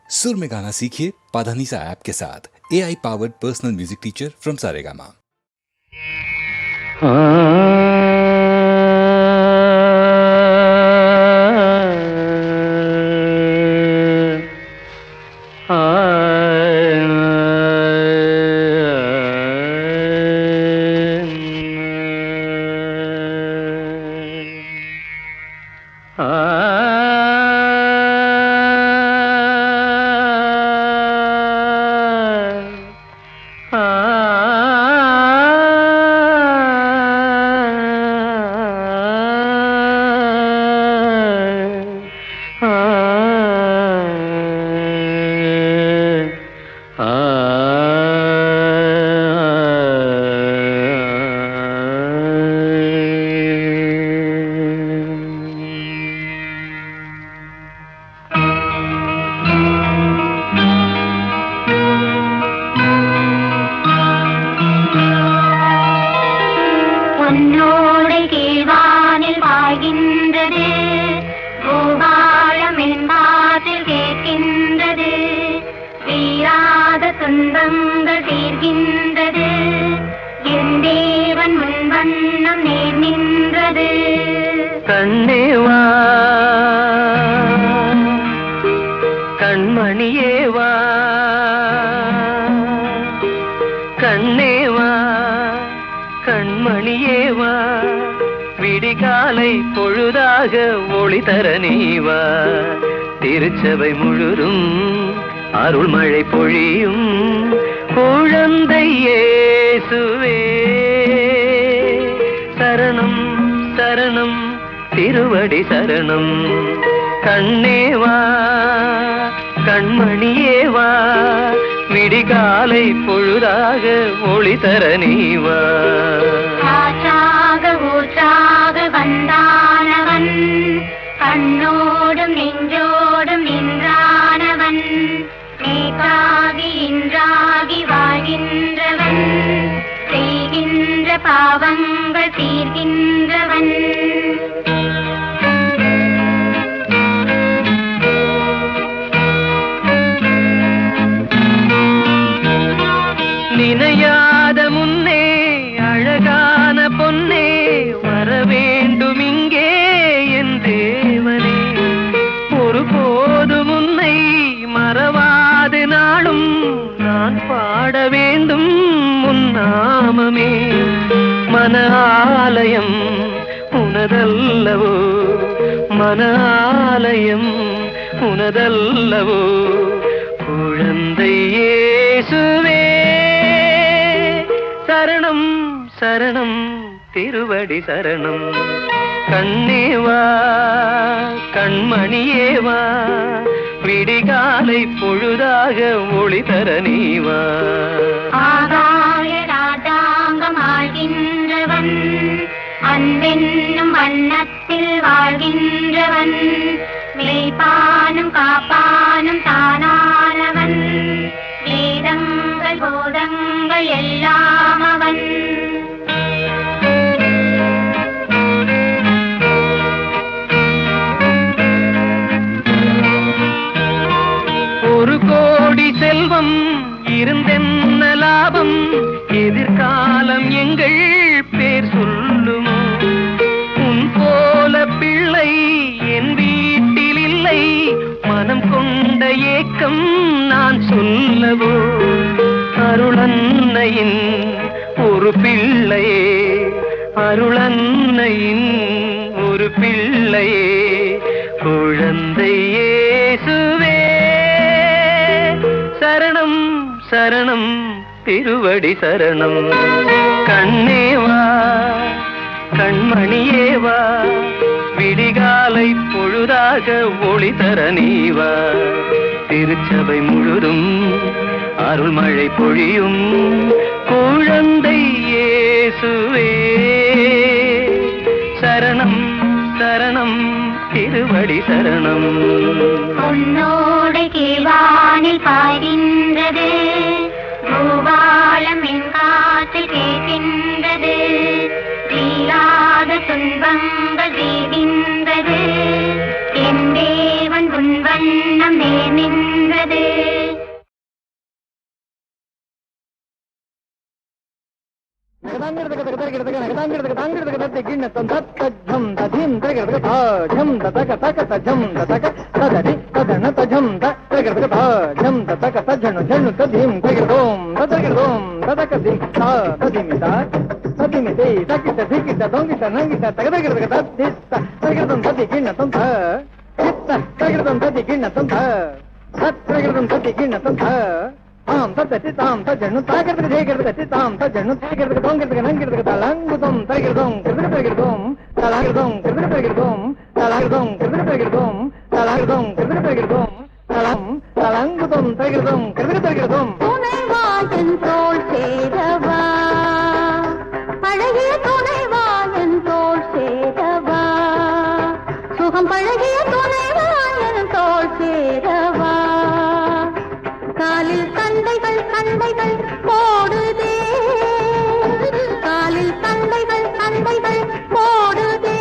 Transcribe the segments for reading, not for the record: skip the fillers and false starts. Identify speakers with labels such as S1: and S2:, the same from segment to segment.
S1: सुर में गाना सीखिए पाधानीसा ऐप के साथ। AI powered personal music teacher from Saregama.
S2: கண்ணேவா கண்மணியேவா கண்ணேவா கண்மணியேவா விடிகாலை பொழுதாக ஒளி தர நீவா திருச்சபை முழுதும் அருள்மழை பொழியும் குழந்தை இயேசுவே சரணம் சரணம் திருவடி சரணம் கண்ணேவா கண்மணியேவா விடிகாலை பொழுதாக ஒளி தர நீவா
S3: ஊற்றாக வந்தானவன் கண்ணோடும் நெஞ்சோடும் நின்றானவன் நேக்காகி இன்றாகி வாழ்கின்றவன் செய்கின்ற பாவங்கள் தீர்கின்றவன்
S2: நினையாத முன்னே அழகான பொன்னே வர வேண்டும் இங்கே என் தேவனே ஒருபோது முன்னை மறவாது நாளும் நான் பாட வேண்டும் உன் நாமமே மன ஆலயம் உனதல்லவோ மன ஆலயம் உனதல்லவோ குழந்தை இயேசுவே சரணம் சரணம் திருவடி சரணம் கண்ணேவா கண்மணியேவா விடிகாலை பொழுதாக ஒளி தர நீவா
S3: ஆகாய ராஜாங்கம் ஆழ்கின்றவன் அன்பென்னும் வண்ணத்தில் வாழ்கின்றவன் மேய்ப்பானும் காப்பானும் தானானவன் வேதங்கள் போதங்கள் எல்லாம் அவன்
S2: ஒரு கோடி செல்வம் இருந்தென்ன லாபம் எதிர்காலம் எங்கள் பேர் சொல்லுமோ உன் போல பிள்ளை என் வீட்டில் இல்லை மனம் கொண்ட ஏக்கம் நான் சொல்லவோ அருளன்னையின் ஒரு பிள்ளையே அருளன்னையின் ஒரு பிள்ளையே குழந்தை இயேசுவே சரணம் சரணம் திருவடி சரணம் கண்ணேவா கண்மணியேவா விடிகாலை பொழுதாக ஒளி தர நீவா திருச்சபை முழுதும் அருள்மழை பொழியும் குழந்தை இயேசுவே சரணம் சரணம் திருவடி சரணம்
S3: உன்னோடு கீழ்வானில் பாய்கின்றது பூபாலம் என் காற்றில் கேட்கின்றது தீராத துன்பங்கள் தீர்கின்றது என் தேவன் உன் வண்ணம் நேர் நின்றது
S4: தாம் தத்தி தாம் தஜனு தாக்கிறதுக்கு ஜெயிக்கிறதுக்கு தாம் தஜனு தாக்கிறதுக்கு தோங்கிறதுக்கு நங்கிறதுக்கு தலங்குதம் தருகிறதும் கிருதுக்கு தருகிறதும் தலாகிறதும் கிருதுக்கு தருகிறதும் தலாகிறதும் கிருதுக்கு தருகிறதும் தலாகிறதும் கிருதுக்கு தருகிறதும் தலம் தலங்குதம் தருகிறதும் கிருதுக்கு தருகிறதும்
S3: துணைவா என் தோள் சேரவா பழகிய துணைவா என் தோள் சேரவா சுகம் பழகிய துணைவா என் தோள் சேரவா காலில் கண்டைகள் கண்டைகள் போடுதே காலில் கண்டைகள் கண்டைகள் போடுதே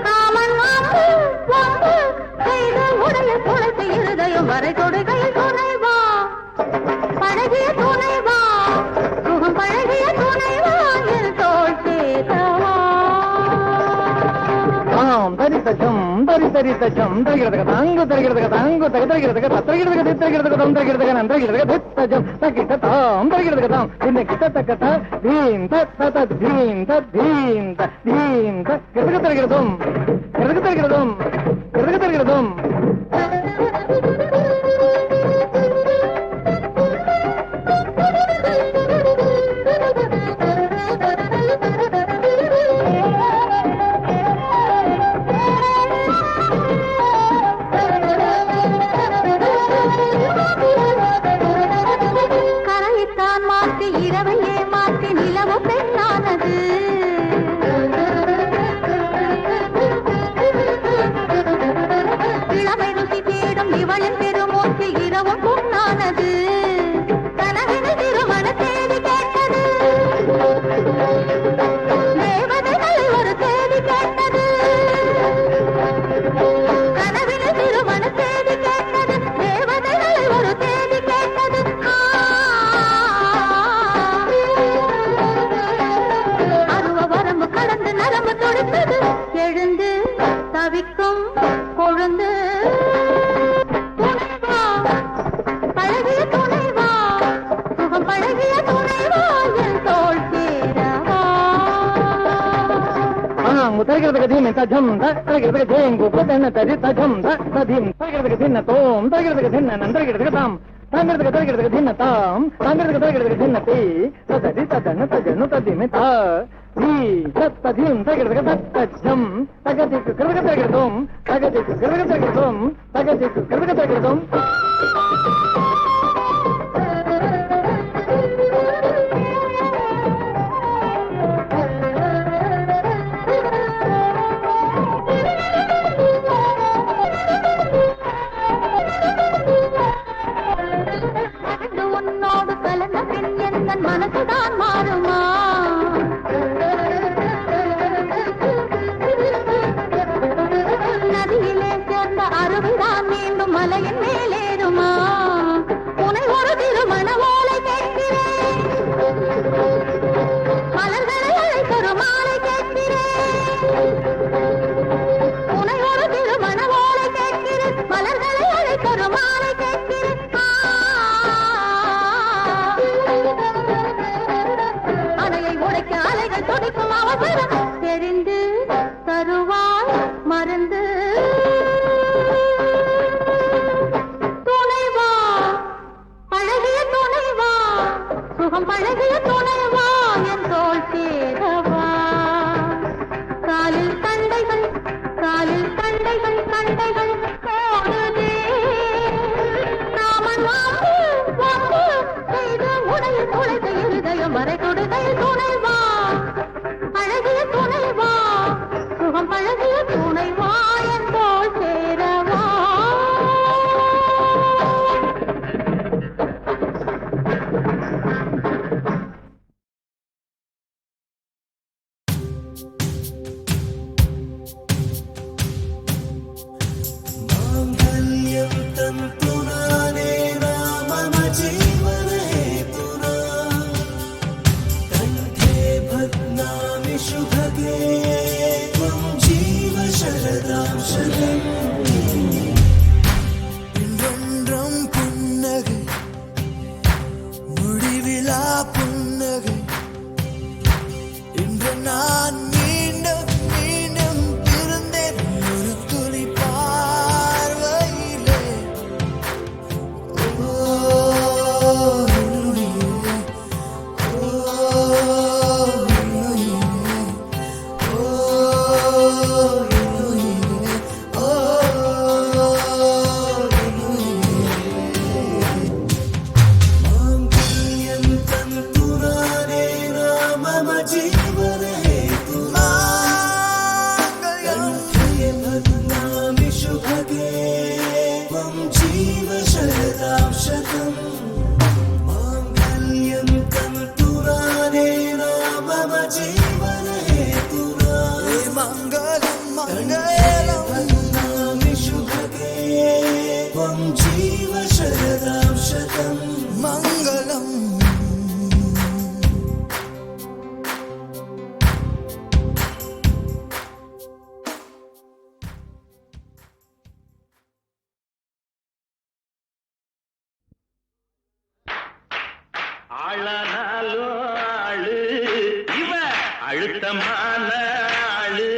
S3: காமன் வாம்பு வாம்பு செய்த உடைய குழந்தை இருதயம் வரை தொடுகையில் துணைவா பழகிய துணைவா சுகம் பழகிய துணைவா என் தோள் சேதவா
S4: தாம் தரித்தஜம் தரித்தரித்தஜம் தருகிறதுக்கு தாங்கு தருகிறதுக்கு தாங்கு தருகிறதுக்கு தருகிறதுக்கு தித்தருகிறதுக்கு தம் தருகிறதுக்கு நன்றுகிறதுக்கு தித்தஜம் தக்கிட்ட தாம் தருகிறதுக்கு தாம் இந்த கிட்ட தக்கத்த தீம் தத் தீம் தீம் தீம் கிருதுக்கு தருகிறதும் கிருதுக்கு தருகிறதும் கிருதுக்கு தருகிறதும்
S3: இரவையே மாற்றி நிலவு பெண்ணானது இளமை ருசி தேடும் இவளின் பெருமூச்சு இரவும் பொன்னானது கனவின திருமண தேதி கேட்டது தேவதைகள் ஒரு தேதி கேட்டது கனவின திருமண தேதி கேட்டது தேவதைகள் ஒரு தேதி கேட்டது எழுந்து தவிக்கும் கொழுந்து துணைவா பழகிய துணைவா சுகம் பழகிய துணைவா என் தோள் சேரவா
S4: தருகிறதுக்கு தீம் தஜம் தருகிறதுக்கு ஜெயங்கு புதன தரி தஜம் தீம் தருகிறதுக்கு தின்ன தோம் தருகிறதுக்கு தின்ன நந்தருகிறதுக்கு தாம் தாங்கிறதுக்கு தருகிறதுக்கு தின்ன தாம் தாங்கிறதுக்கு தருகிறதுக்கு தின்ன தீ ததி ததன தஜனு ததிமி தா ீ தத்தீம் தருகிறதுக்கு தத்தஜம் தகதிக்கு கிருதுக்கு தருகிறதும் தகதிக்கு கிருதுக்கு தருகிறதும் தகதிக்கு கிருதுக்கு தருகிறதும்
S3: உன்னோடு கலந்த பின் என் மனசுதான் மாறுமா நதியிலே சேர்ந்த அருவிதான் மீண்டும் மலையின் மேலேறுமா உனை ஒரு திருமண ஓலை கேட்கிறேன் மலர்களை அழைத்தொரு மாலை கேட்கிறேன் உனை ஒரு திருமண ஓலை கேட்கிறேன் மலர்களை அழைத்தொரு மாலை கேட்கிறேன் அணையை உடைக்க அலைகள் துடிக்கும் அவசரம் தெரிந்து தருவாய் மருந்து துணைவா
S2: ஆளானாலும் ஆளு இவ அழுத்தமான ஆளு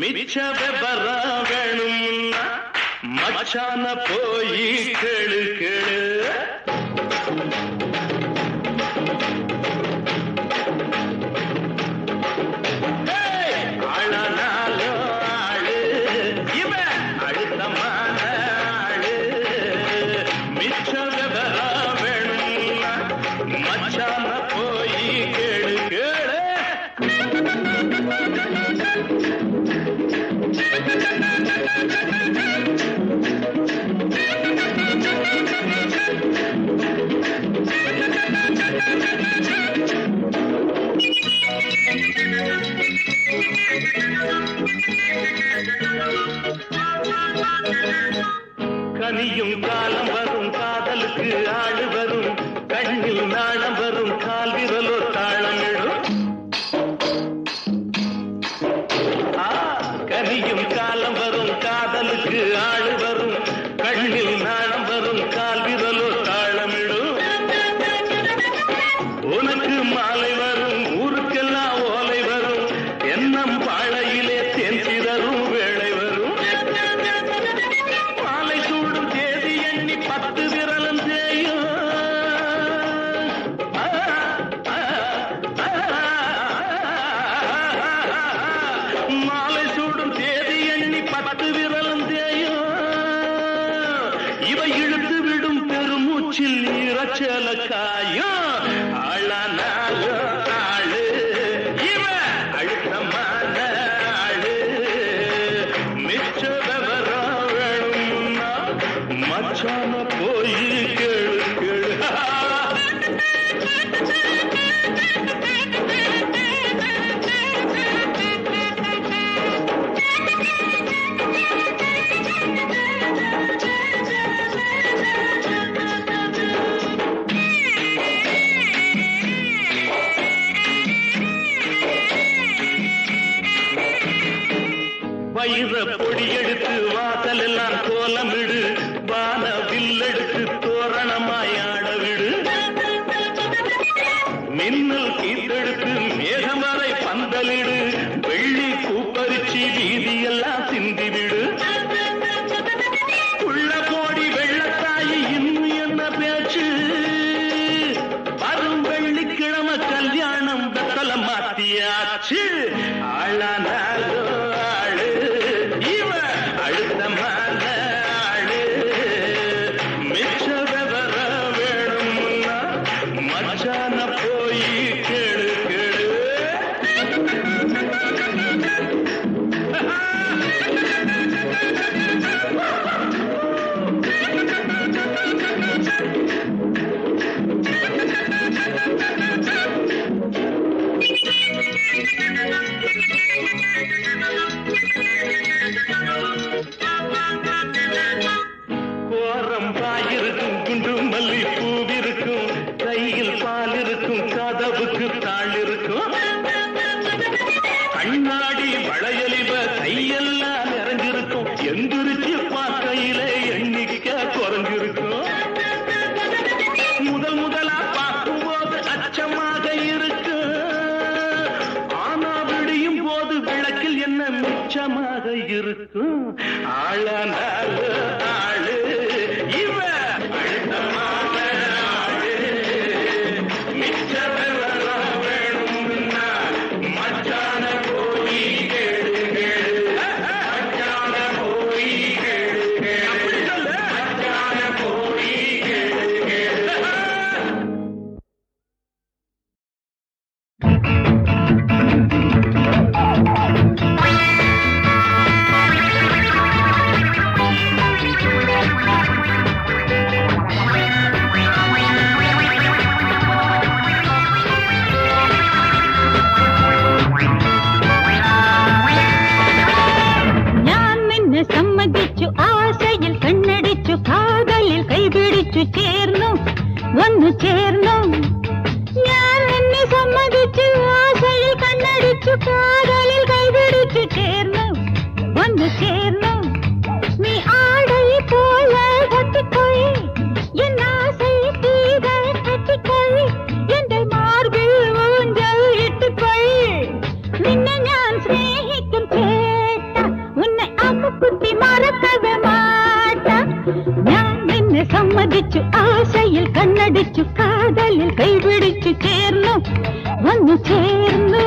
S2: மிச்ச விபரம் வேணும்னா மச்சான போய் கேளு கேளு ஆளானாலும் ஆளு இவ அழுத்தமான ஆளு மிச்ச விபரம் வேணும்னா மச்சான போய் கேளு கேளு கனியும் காலம் வரும் காதலுக்கு ஆடு வரும் கண்ணில் நாணம் வரும் கால் விரலோ தாளமிடும் கனியும் காலம் வரும் காதலுக்கு ஆடு வரும் கண்ணில் நாணம் வரும் கால் விரலோ தாளமிடும் உனக்கு மாலை வரும் ஊருக்கெல்லாம் ஓலை வரும் எண்ணம் பாழையிலே தேன் சிதறும் வேளை வரும் மாலை சூடும் தேதி எண்ணி 10 விரலும் தேயும் மாலை சூடும் தேதி எண்ணி 10 விரலும் தேயும் இவை இழுத்து விடும் பெருமூச்சில் நீரச்சல காயும் ஆளானாலும் ஆளு இவ அழுத்தமான ஆளு மிச்ச விவரம் வேணும்னா மச்சான போய் கேளு கேளு வயிற பொடி எடுத்து வாசல் எல்லாம் கோலமிடு வான வில்லெடுத்து தோரணமாய் ஆட விடு மின்னல் கீத்தெடுத்து மேகம் வரை பந்தலிடு வெள்ளி பூப்பரிச்சி வீதியெல்லாம் சிந்திவிடு உள்ள கோடி வெள்ளத்தாயி இன்னும் என்ன பேச்சு வரும் வெள்ளிக்கிழமை கல்யாணம் வெத்தல மாத்தியாச்சு ஆளானாலோ ஆளு இவ அழுத்தமான ஆளு மிச்ச விவரம் வேணும்னா மச்சான போய் கேளு கேளு கோரம் பாயிருக்கும் குண்டு மல்லி பூவிருக்கும் கையில் பால் இருக்கும் கதவுக்கு தாள் இருக்கும் கண்ணாடி வளையலிவ கையெல்லாம் நிறைஞ்சிருக்கும் எந்திரிச்சு பார்க்கையில எண்ணிக்க குறைஞ்சிருக்கும் முதலா பார்க்கும்போது அச்சமாக இருக்கு ஆனா விடியும் போது விளக்கில் என்ன மிச்சமாக இருக்கும் ஆளானால ஆளு இவ அழுத்தமான ஆளு மிச்ச விவரம் வேணும்னா மச்சான போய் கேளு கேளு மச்சான போய் கேளு கேளு மச்சான போய்
S3: വന്നു ചേർന്നു ഞാൻ നിന്നെ സമ്മതിച്ചു ആശയിൽ കണ്ണടിച്ചു കാതലിൽ കൈപിടിച്ചു ചേർന്നു വന്നു ചേർന്നു നീ ആടയിൽ പോലെ തട്ടിപ്പോയി എൻ ആശை തീകൾ തട്ടിപ്പോയി എന്റെ മാർബിൾ ഊഞ്ചൽ ഇട്ടുപോയി നിന്നെ ഞാൻ സ്നേഹിക്കും ചേട്ട ഉന്നെ അമ്മുക്കുട്ടി മറക്കവേ മാട്ട ഞാൻ നിന്നെ സമ്മതിച്ചു ആശയിൽ കണ്ണടിച്ചു കാതലിൽ കൈപിടിച്ചു ചേർന്നു വന്നു ചേർന്നു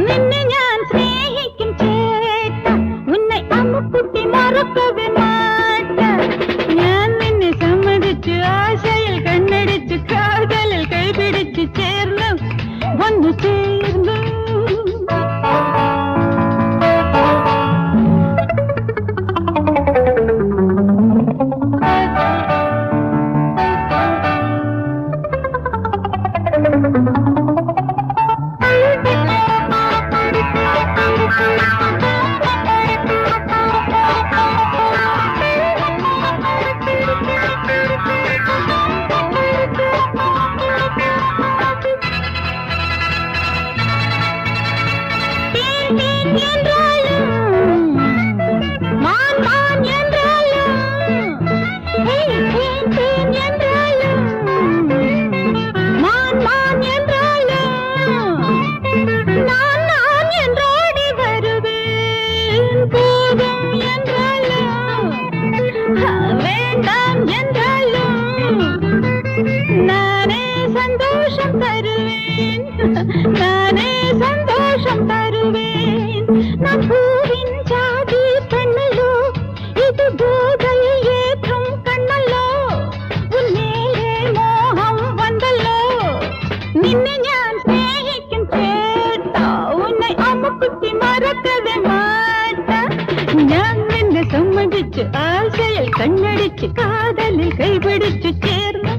S3: നിന്നെ ഞാൻ സ്നേഹിക്കും ചേട്ട ഉന്നെ അമ്മുക്കുട്ടി മറക്കവേ മാട്ട ഞാൻ നിന്നെ സമ്മതിച്ചു ആശയിൽ കണ്ണടിച്ചു കാതലിൽ കൈപിടിച്ചു ചേർന്നു വന്നു ചേർന്നു நானே சந்தோஷம் தருவேன் நான் பூவின் ஜாதி பெண்ணல்லோ இது போதையில் ஏற்றும் கண்ணல்லோ உன் மேலே மோகம் வந்தல்லோ നിന്നെ ഞാൻ സ്നേഹിക്കും ചേട്ട ഉന്നെ അമ്മുക്കുട്ടി മറക്കവേ മാട്ട ഞാൻ നിന്നെ സമ്മതിച്ചു ആശയിൽ കണ്ണടിച്ചു കാതലിൽ കൈപിടിച്ചു ചേർന്നു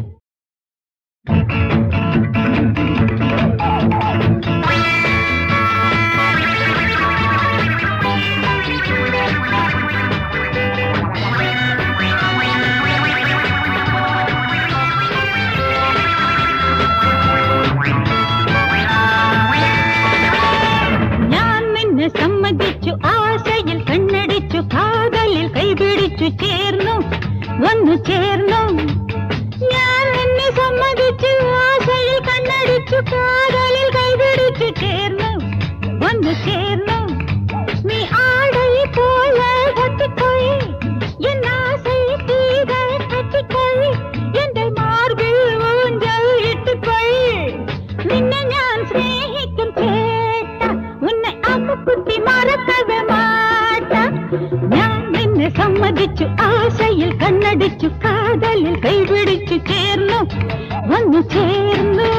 S3: സമ്മതിച്ചു ആശയിൽ കണ്ണടിച്ചു കാതലിൽ കൈപിടിച്ചു ചേർന്നു വന്നു ചേർന്നു ഞാൻ നിന്നെ സമ്മതിച്ചു ആശയിൽ കണ്ണടിച്ചു കാതലിൽ കൈപിടിച്ചു ചേർന്നു വന്നു ചേർന്നു നീ ആടയിൽ പോലെ തട്ടിപ്പോയി എൻ ആശை തീകൾ തട്ടിപ്പോയി എന്റെ മാർബിൾ ഊഞ്ചൽ ഇട്ടുപോയി നിന്നെ ഞാൻ സ്നേഹിക്കും ചേട്ട ഉന്നെ അമ്മുക്കുട്ടി മറക്കവേ മാട്ട ഞാൻ നിന്നെ സമ്മതിച്ചു ആശയിൽ കണ്ണടിച്ചു കാതലിൽ കൈപിടിച്ചു ചേർന്നു വന്നു ചേർന്നു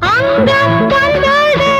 S3: அங்கம் வந்தோடு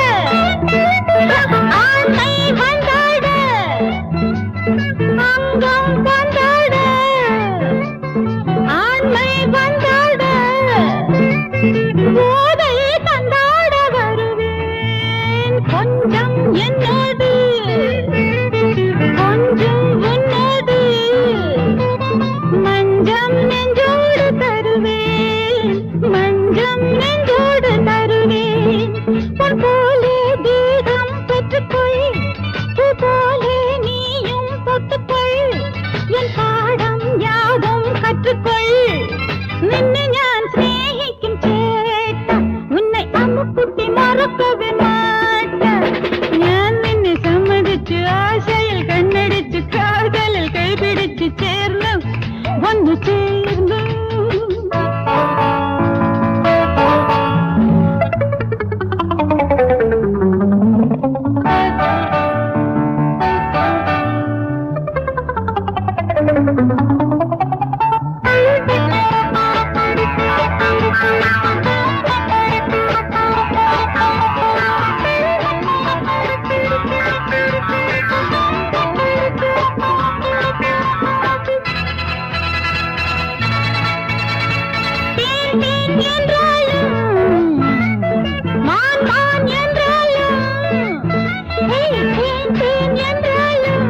S3: தேன் என்றாலும்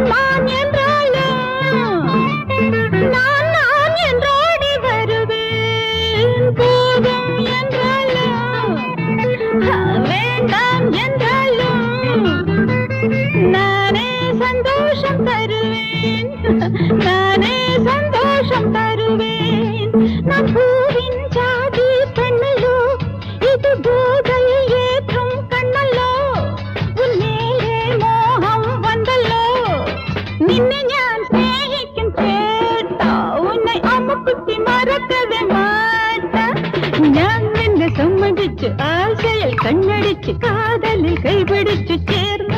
S3: மான் என்றாலும் நான் என்றோடி வருவேன். போதும் என்றாலும் வேண்டாம் என்றாலும் நானே சந்தோஷம் தருவேன். நானே சந்தோஷம் தருவேன். நான் பூவின் ஜாதி பெண்ணல்லோ, இது போதையை ஏற்றும் கண்ணல்லோ, உன் மேலே மோகம் വന്നല്ലോ. നിന്നെ ഞാൻ സ്നേഹിക്കും ചേട്ടാ, ഉന്നെ അമ്മുക്കുട്ടി മറക്കവേ മാട്ടാ. ഞാൻ നിന്നെ സമ്മതിച്ചു, ആശയിൽ കണ്ണടിച്ച് കാതലിൽ കൈപിടിച്ചു ചേർന്ന്